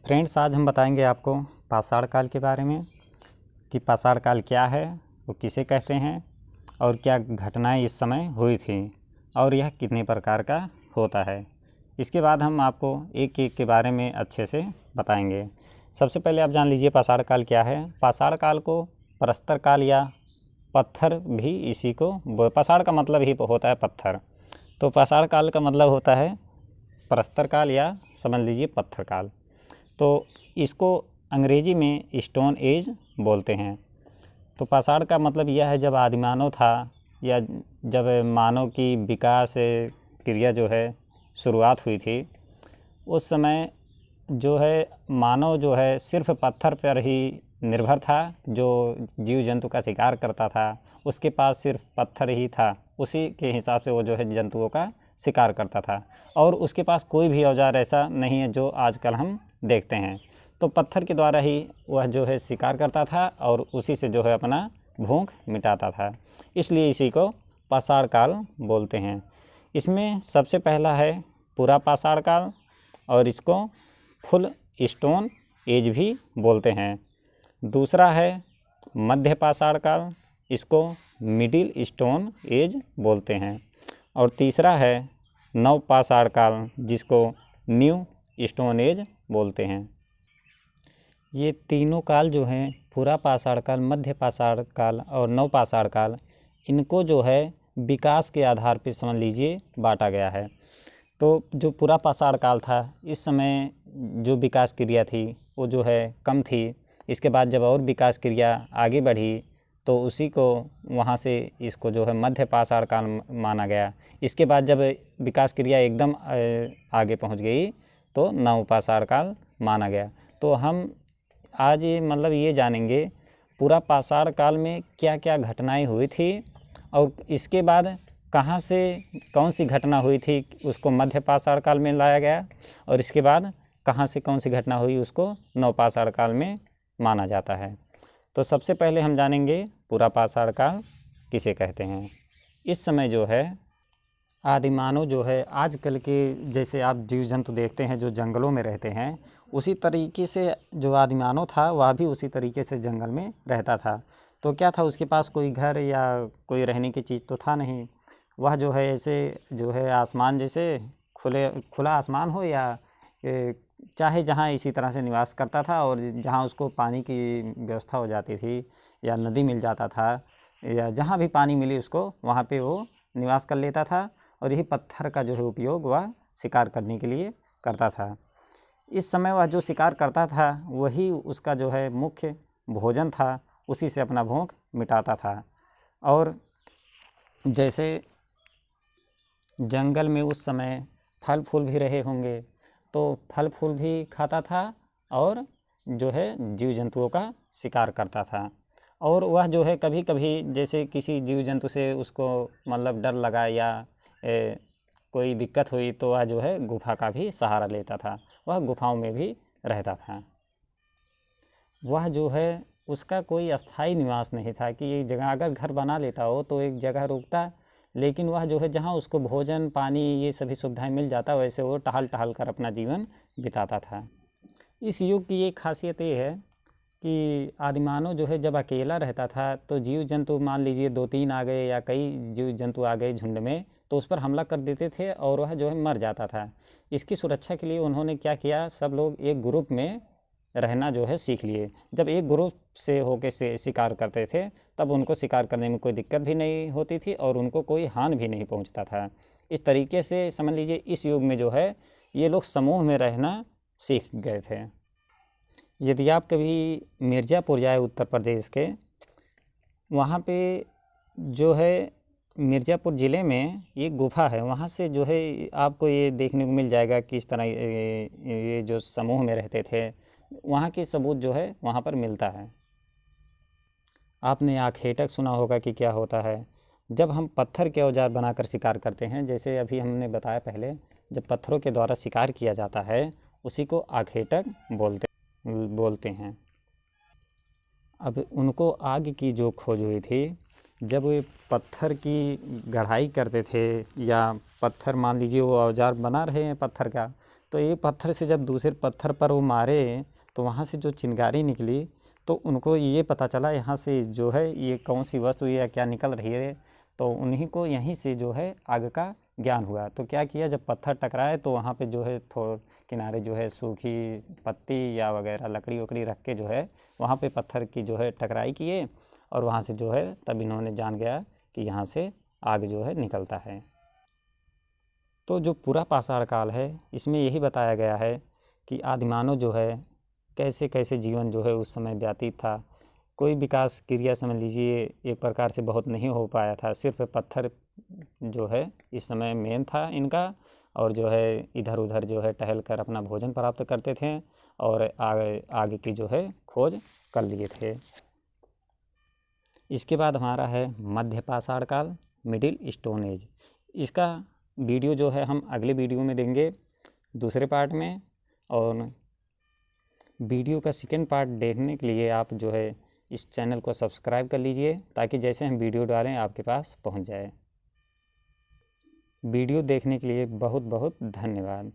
Friends, आज हम बताएंगे आपको पाषाण काल के बारे में कि पाषाण काल क्या है, वो किसे कहते हैं और क्या घटनाएं इस समय हुई थी और यह कितने प्रकार का होता है। इसके बाद हम आपको एक एक के बारे में अच्छे से बताएंगे। सबसे पहले आप जान लीजिए पाषाण काल क्या है। पाषाण काल को प्रस्तर काल या पत्थर भी इसी को, पाषाण का मतलब ही होता है पत्थर, तो पाषाण काल का मतलब होता है प्रस्तर काल या समझ लीजिए पत्थर काल। तो इसको अंग्रेजी में स्टोन एज बोलते हैं। तो पाषाण का मतलब यह है जब आदिमानव था या जब मानव की विकास क्रिया जो है शुरुआत हुई थी, उस समय जो है मानव जो है सिर्फ पत्थर पर ही निर्भर था। जो जीव जंतु का शिकार करता था उसके पास सिर्फ पत्थर ही था, उसी के हिसाब से वो जो है जंतुओं का शिकार करता था और उसके पास कोई भी औजार ऐसा नहीं है जो आजकल हम देखते हैं। तो पत्थर के द्वारा ही वह जो है शिकार करता था और उसी से जो है अपना भूख मिटाता था, इसलिए इसी को पाषाण काल बोलते हैं। इसमें सबसे पहला है पूरा पाषाण काल और इसको फुल स्टोन एज भी बोलते हैं। दूसरा है मध्य पाषाण काल, इसको मिडिल स्टोन एज बोलते हैं। और तीसरा है नव पाषाण काल, जिसको न्यू स्टोन एज बोलते हैं। ये तीनों काल जो हैं, पूरा पाषाण काल, मध्य पाषाण काल और नव पाषाण काल, इनको जो है विकास के आधार पर समझ लीजिए बांटा गया है। तो जो पूरा पाषाण काल था, इस समय जो विकास क्रिया थी वो जो है कम थी। इसके बाद जब और विकास क्रिया आगे बढ़ी तो उसी को वहाँ से इसको जो है मध्य पाषाण काल माना गया। इसके बाद जब विकास क्रिया एकदम आगे पहुँच गई तो नव पाषाण काल माना गया। तो हम आज ये जानेंगे पूरा पाषाण काल में क्या क्या घटनाएं हुई थी और इसके बाद कहाँ से कौन सी घटना हुई थी उसको मध्य पाषाण काल में लाया गया और इसके बाद कहाँ से कौन सी घटना हुई उसको नव पाषाण काल में माना जाता है। तो सबसे पहले हम जानेंगे पूरा पाषाण काल किसे कहते हैं। इस समय जो है आदिमानव जो है आजकल के जैसे आप जीव जंतु देखते हैं जो जंगलों में रहते हैं, उसी तरीके से जो आदिमानव था वह भी उसी तरीके से जंगल में रहता था। तो क्या था, उसके पास कोई घर या कोई रहने की चीज़ तो था नहीं। वह जो है ऐसे जो है आसमान जैसे खुला आसमान हो या चाहे जहाँ इसी तरह से निवास करता था और जहाँ उसको पानी की व्यवस्था हो जाती थी या नदी मिल जाता था या जहाँ भी पानी मिली उसको वहाँ पे वो निवास कर लेता था और यही पत्थर का जो है उपयोग वह शिकार करने के लिए करता था। इस समय वह जो शिकार करता था वही उसका जो है मुख्य भोजन था, उसी से अपना भूख मिटाता था। और जैसे जंगल में उस समय फल फूल भी रहे होंगे तो फल फूल भी खाता था और जो है जीव जंतुओं का शिकार करता था। और वह जो है कभी कभी जैसे किसी जीव जंतु से उसको डर लगा या कोई दिक्कत हुई तो वह जो है गुफा का भी सहारा लेता था, वह गुफाओं में भी रहता था। वह जो है उसका कोई अस्थाई निवास नहीं था कि एक जगह अगर घर बना लेता हो तो एक जगह रुकता, लेकिन वह जो है जहाँ उसको भोजन पानी ये सभी सुविधाएं मिल जाता वैसे वो टहल टहल कर अपना जीवन बिताता था। इस युग की एक खासियत ये है कि आदिमानव जो है जब अकेला रहता था तो जीव जंतु मान लीजिए 2-3 आ गए या कई जीव जंतु आ गए झुंड में तो उस पर हमला कर देते थे और वह जो है मर जाता था। इसकी सुरक्षा के लिए उन्होंने क्या किया, सब लोग एक ग्रुप में रहना जो है सीख लिए। जब एक ग्रुप से होकर से शिकार करते थे तब उनको शिकार करने में कोई दिक्कत भी नहीं होती थी और उनको कोई हानि भी नहीं पहुंचता था। इस तरीके से समझ लीजिए इस युग में जो है ये लोग समूह में रहना सीख गए थे। यदि आप कभी मिर्ज़ापुर जाए उत्तर प्रदेश के, वहाँ पे जो है मिर्ज़ापुर ज़िले में एक गुफा है, वहाँ से जो है आपको ये देखने को मिल जाएगा किस तरह ये जो समूह में रहते थे, वहाँ की सबूत जो है वहाँ पर मिलता है। आपने आखेटक सुना होगा कि क्या होता है। जब हम पत्थर के औजार बनाकर शिकार करते हैं, जैसे अभी हमने बताया पहले, जब पत्थरों के द्वारा शिकार किया जाता है उसी को आखेटक बोलते हैं। अब उनको आग की जो खोज हुई थी, जब वे पत्थर की गढ़ाई करते थे या पत्थर मान लीजिए वो औजार बना रहे हैं पत्थर का, तो एक पत्थर से जब दूसरे पत्थर पर वो मारे तो वहाँ से जो चिंगारी निकली, तो उनको ये पता चला यहाँ से जो है ये कौन सी वस्तु या क्या निकल रही है। तो उन्हीं को यहीं से जो है आग का ज्ञान हुआ। तो क्या किया, जब पत्थर टकराए तो वहाँ पे जो है थोड़ा किनारे जो है सूखी पत्ती या वगैरह लकड़ी वकड़ी रख के जो है वहाँ पे पत्थर की जो है टकराई किए, और वहाँ से जो है तब इन्होंने जान गया कि यहाँ से आग जो है निकलता है। तो जो पूरा पाषाण काल है इसमें यही बताया गया है कि आदिमानव जो है कैसे कैसे जीवन जो है उस समय व्यतीत था। कोई विकास क्रिया समझ लीजिए एक प्रकार से बहुत नहीं हो पाया था, सिर्फ पत्थर जो है इस समय मेन था इनका, और जो है इधर उधर जो है टहल कर अपना भोजन प्राप्त करते थे और आगे की जो है खोज कर लिए थे। इसके बाद हमारा है मध्य पाषाण काल, मिडिल स्टोन एज। इसका वीडियो जो है हम अगले वीडियो में देंगे दूसरे पार्ट में, और वीडियो का सेकेंड पार्ट देखने के लिए आप जो है इस चैनल को सब्सक्राइब कर लीजिए ताकि जैसे हम वीडियो डालें आपके पास पहुंच जाए। वीडियो देखने के लिए बहुत बहुत धन्यवाद।